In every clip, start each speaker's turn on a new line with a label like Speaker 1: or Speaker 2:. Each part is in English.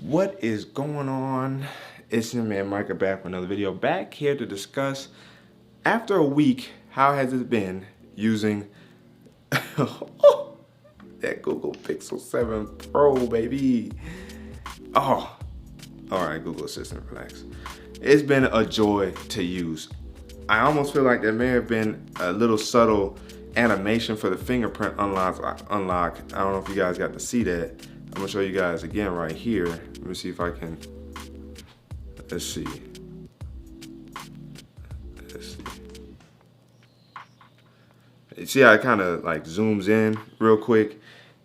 Speaker 1: What is going on? It's your man Micah back with another video. Back here to discuss, after a week, how has it been using that Google Pixel 7 Pro, baby. Oh, all right, Google Assistant, relax. It's been a joy to use. I almost feel like there may have been a little subtle animation for the fingerprint unlock. I don't know if you guys got to see that. I'm gonna show you guys again right here. Let me see if I can, let's see. See how it kind of like zooms in real quick?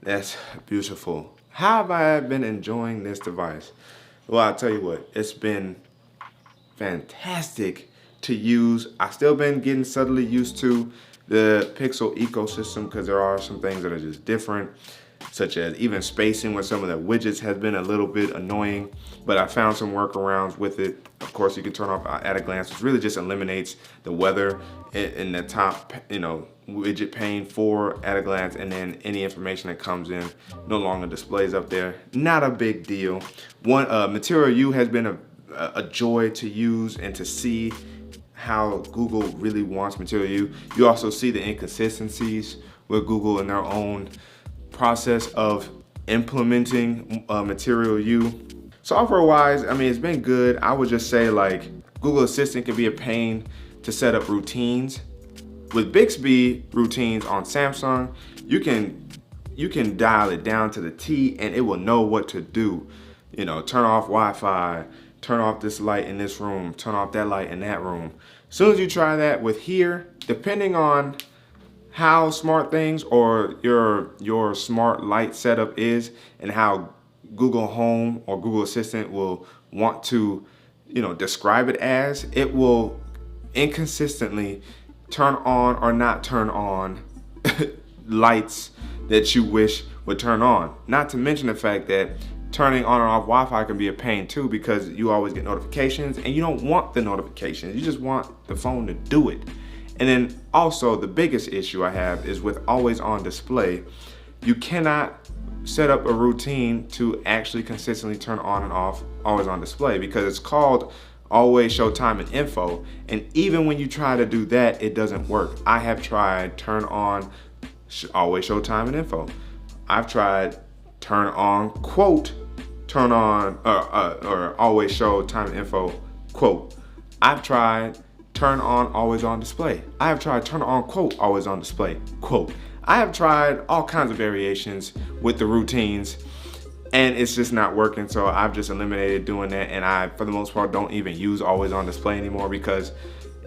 Speaker 1: That's beautiful. How have I been enjoying this device? Well, I'll tell you what, it's been fantastic to use. I've still been getting subtly used to the Pixel ecosystem because there are some things that are just different, such as even spacing with some of the widgets has been a little bit annoying, but I found some workarounds with it. Of course, you can turn off at a glance, which really just eliminates the weather in the top, widget pane for at a glance, and then any information that comes in no longer displays up there. Not a big deal. Material U has been a joy to use and to see how Google really wants Material U. You also see the inconsistencies with Google in their own process of implementing Material U. Software-wise, I mean, it's been good. I would just say like Google Assistant can be a pain to set up routines. With Bixby routines on Samsung, you can dial it down to the T and it will know what to do. Turn off Wi-Fi, turn off this light in this room, turn off that light in that room. As soon as you try that with here, depending on how smart things or your smart light setup is and how Google Home or Google Assistant will want to, describe it as, it will inconsistently turn on or not turn on lights that you wish would turn on. Not to mention the fact that turning on and off Wi-Fi can be a pain too, because you always get notifications and you don't want the notifications. You just want the phone to do it. And then also the biggest issue I have is with always on display. You cannot set up a routine to actually consistently turn on and off always on display, because it's called always show time and info. And even when you try to do that, it doesn't work. I have tried turn on always show time and info. I've tried turn on quote, turn on or always show time and info quote. I've tried turn on always on display. I have tried turn on quote always on display quote. I have tried all kinds of variations with the routines and it's just not working. So I've just eliminated doing that, and I, for the most part, don't even use always on display anymore because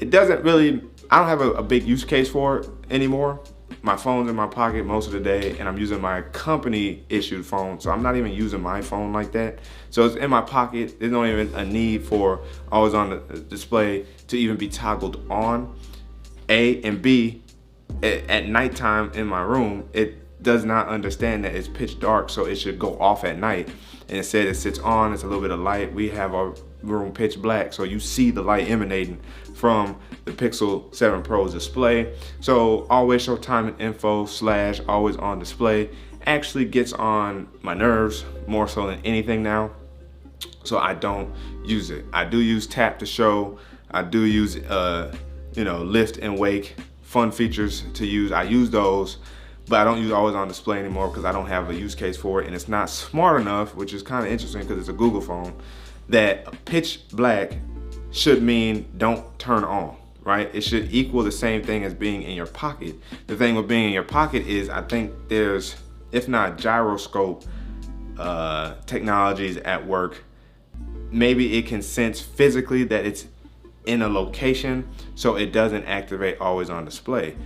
Speaker 1: it doesn't really, I don't have a big use case for it anymore. My phone's in my pocket most of the day and I'm using my company issued phone. So I'm not even using my phone like that. So it's in my pocket. There's not even a need for always on the display to even be toggled on. A, and B, at nighttime in my room, it does not understand that it's pitch dark, so it should go off at night. And instead it sits on, it's a little bit of light. We have our room pitch black, so you see the light emanating from the Pixel 7 Pro's display. So always show time and info / always on display actually gets on my nerves more so than anything now. So I don't use it. I do use tap to show. I do use lift and wake, fun features to use. I use those, but I don't use always on display anymore because I don't have a use case for it, and it's not smart enough, which is kind of interesting because it's a Google phone, that pitch black should mean don't turn on, right? It should equal the same thing as being in your pocket. The thing with being in your pocket is I think there's, if not gyroscope technologies at work, maybe it can sense physically that it's in a location so it doesn't activate always on display.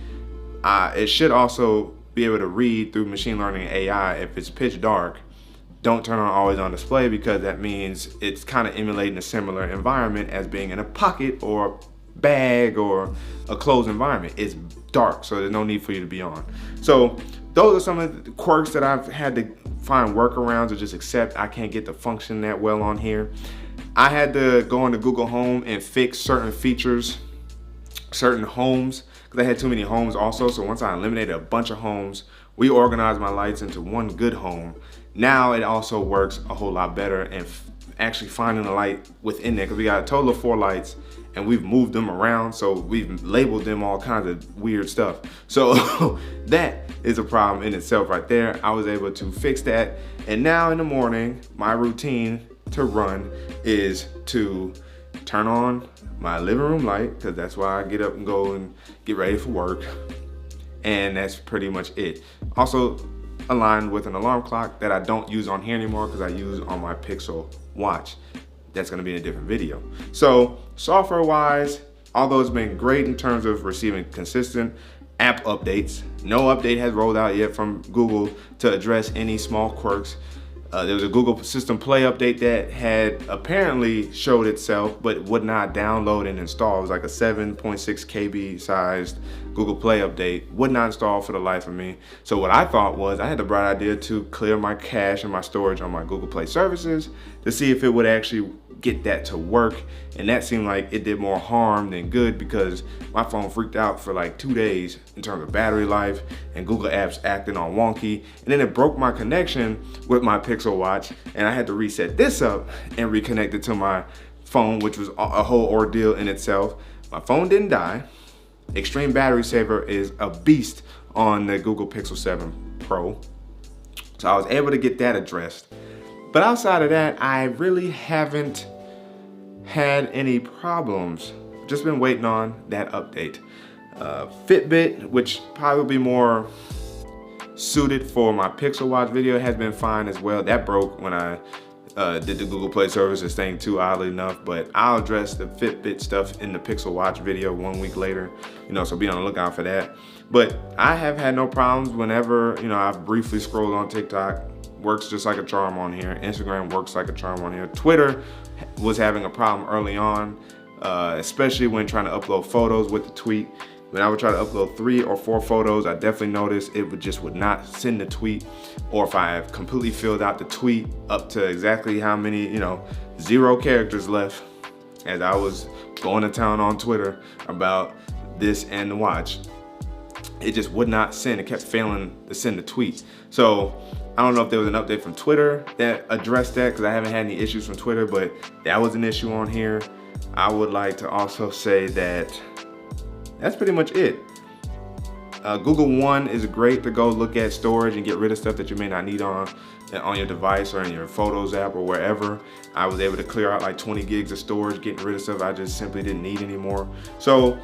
Speaker 1: It should also be able to read through machine learning AI if it's pitch dark, don't turn on always on display, because that means it's kind of emulating a similar environment as being in a pocket or bag or a closed environment. It's dark, so there's no need for you to be on. So those are some of the quirks that I've had to find workarounds or just accept I can't get the function that well on here. I had to go into Google Home and fix certain features, certain homes, because I had too many homes also. So once I eliminated a bunch of homes, we organized my lights into one good home. Now it also works a whole lot better, and actually finding the light within there, because we got a total of 4 lights and we've moved them around, so we've labeled them all kinds of weird stuff. So that is a problem in itself right there. I was able to fix that, and now in the morning my routine to run is to turn on my living room light, because that's why I get up and go and get ready for work, and that's pretty much it. Also aligned with an alarm clock that I don't use on here anymore because I use on my Pixel watch. That's gonna be in a different video. So software wise, although it's been great in terms of receiving consistent app updates, no update has rolled out yet from Google to address any small quirks. There was a Google System Play update that had apparently showed itself, but would not download and install. It was like a 7.6 KB sized Google Play update, would not install for the life of me. So what I thought was, I had the bright idea to clear my cache and my storage on my Google Play services to see if it would actually get that to work. And that seemed like it did more harm than good, because my phone freaked out for like 2 days in terms of battery life and Google apps acting all wonky. And then it broke my connection with my Pixel watch, and I had to reset this up and reconnect it to my phone, which was a whole ordeal in itself. My phone didn't die. Extreme Battery Saver is a beast on the Google Pixel 7 Pro. So I was able to get that addressed. But outside of that, I really haven't had any problems. Just been waiting on that update. Fitbit, which probably will be more suited for my Pixel Watch video, has been fine as well. That broke when I did the Google Play services thing too, oddly enough, but I'll address the Fitbit stuff in the Pixel Watch video 1 week later, so be on the lookout for that. But I have had no problems whenever, I've briefly scrolled on TikTok. Works just like a charm on here. Instagram works like a charm on here. Twitter was having a problem early on, especially when trying to upload photos with the tweet. When I would try to upload 3 or 4 photos, I definitely noticed it would not send the tweet. Or if I have completely filled out the tweet up to exactly how many, 0 characters left, as I was going to town on Twitter about this and the watch, it just would not send. It kept failing to send the tweet. So I don't know if there was an update from Twitter that addressed that, because I haven't had any issues from Twitter, but that was an issue on here. I would like to also say that that's pretty much it. Google One is great to go look at storage and get rid of stuff that you may not need on your device or in your Photos app or wherever. I was able to clear out like 20 gigs of storage, getting rid of stuff I just simply didn't need anymore. So,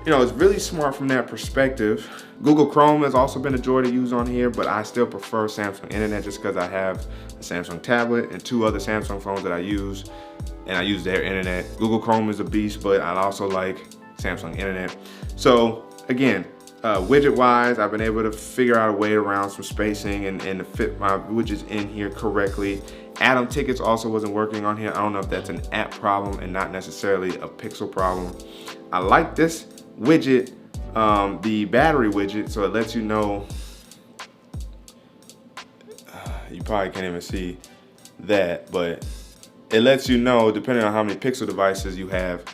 Speaker 1: it's really smart from that perspective. Google Chrome has also been a joy to use on here, but I still prefer Samsung Internet just because I have a Samsung tablet and 2 other Samsung phones that I use, and I use their internet. Google Chrome is a beast, but I also like Samsung Internet. So again, widget wise, I've been able to figure out a way around some spacing and to fit my widgets in here correctly. Atom tickets also wasn't working on here. I don't know if that's an app problem and not necessarily a Pixel problem. I like this widget, the battery widget, so it lets you know, you probably can't even see that, but it lets you know, depending on how many Pixel devices you have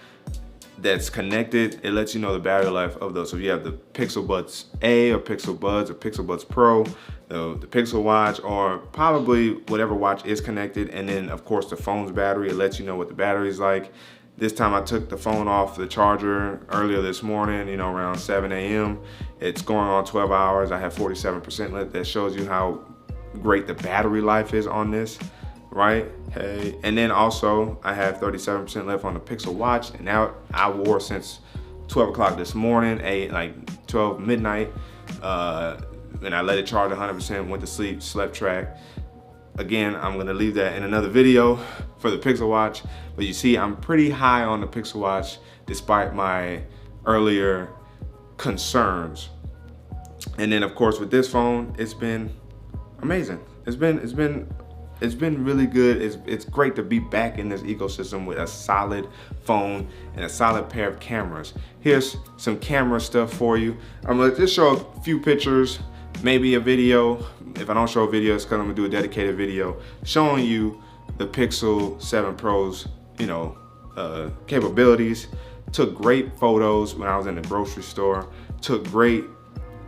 Speaker 1: that's connected, it lets you know the battery life of those. So if you have the Pixel Buds A or Pixel Buds or Pixel Buds Pro, the Pixel Watch, or probably whatever watch is connected, and then of course the phone's battery, it lets you know what the battery is like. This time I took the phone off the charger earlier this morning, around 7 a.m. It's going on 12 hours. I have 47% left. That shows you how great the battery life is on this, right? Hey, and then also I have 37% left on the Pixel Watch, and now I wore since 12 o'clock this morning, like 12 midnight, and I let it charge 100%, went to sleep, slept track. Again, I'm gonna leave that in another video for the Pixel Watch, but you see I'm pretty high on the Pixel Watch despite my earlier concerns. And then of course with this phone, it's been amazing. It's been really good. It's great to be back in this ecosystem with a solid phone and a solid pair of cameras. Here's some camera stuff for you. I'm gonna just show a few pictures, maybe a video. If I don't show a video, it's because I'm gonna do a dedicated video showing you the Pixel 7 Pro's, capabilities. Took great photos when I was in the grocery store. Took great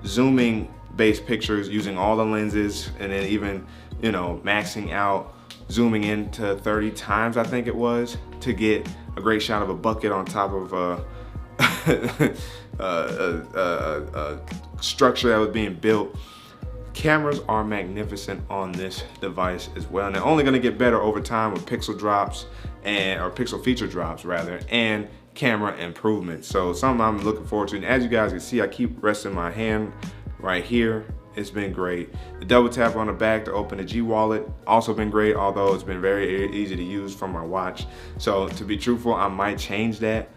Speaker 1: zooming based pictures using all the lenses, and then even you know, maxing out, zooming in to 30 times, I think it was, to get a great shot of a bucket on top of a structure that was being built. Cameras are magnificent on this device as well, and they're only going to get better over time with pixel drops or pixel feature drops rather, and camera improvements. So something I'm looking forward to. And as you guys can see, I keep resting my hand right here. It's been great. The double tap on the back to open the G wallet also been great, although it's been very easy to use from my watch. So to be truthful, I might change that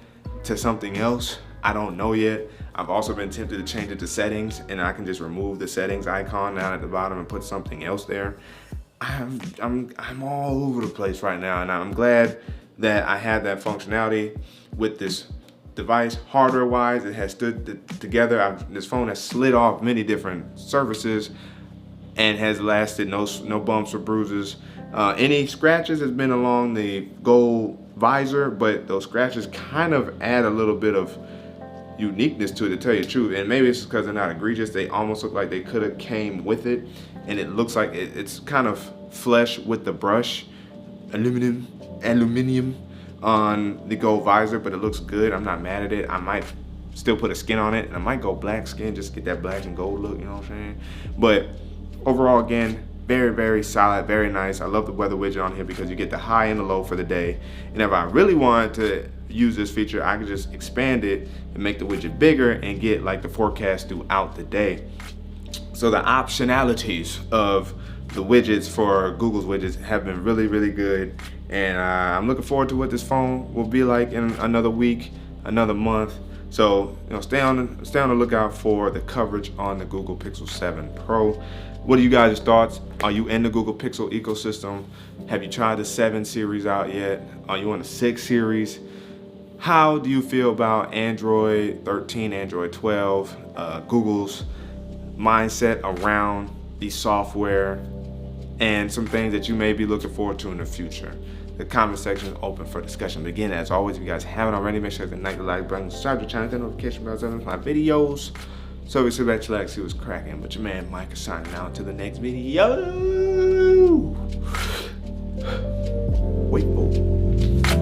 Speaker 1: to something else. I don't know yet. I've also been tempted to change it to settings, and I can just remove the settings icon down at the bottom and put something else there. I'm all over the place right now, and I'm glad that I have that functionality with this device. Hardware wise, it has stood together. This phone has slid off many different surfaces and has lasted no bumps or bruises. Any scratches has been along the gold visor, but those scratches kind of add a little bit of uniqueness to it, to tell you the truth. And maybe it's because they're not egregious. They almost look like they could have came with it, and it looks like it's kind of flesh with the brush, aluminum on the gold visor, but it looks good. I'm not mad at it. I might still put a skin on it, and I might go black skin, just get that black and gold look, you know what I'm saying? But overall, again, very solid, very nice. I love the weather widget on here because you get the high and the low for the day. And if I really wanted to use this feature, I could just expand it and make the widget bigger and get like the forecast throughout the day. So the optionalities of the widgets for Google's widgets have been really good. And I'm looking forward to what this phone will be like in another week, another month. So, you know, stay on the lookout for the coverage on the Google Pixel 7 Pro. What are you guys' thoughts? Are you in the Google Pixel ecosystem? Have you tried the 7 series out yet? Are you on the 6 series? How do you feel about Android 13, Android 12, Google's mindset around the software, and some things that you may be looking forward to in the future? The comment section is open for discussion. But again, as always, if you guys haven't already, make sure to hit the like button, subscribe to the channel, hit the notification bell for my videos. So we sit back, chillax, see what's cracking. But your man Micah signing out to the next video. Wait, oh.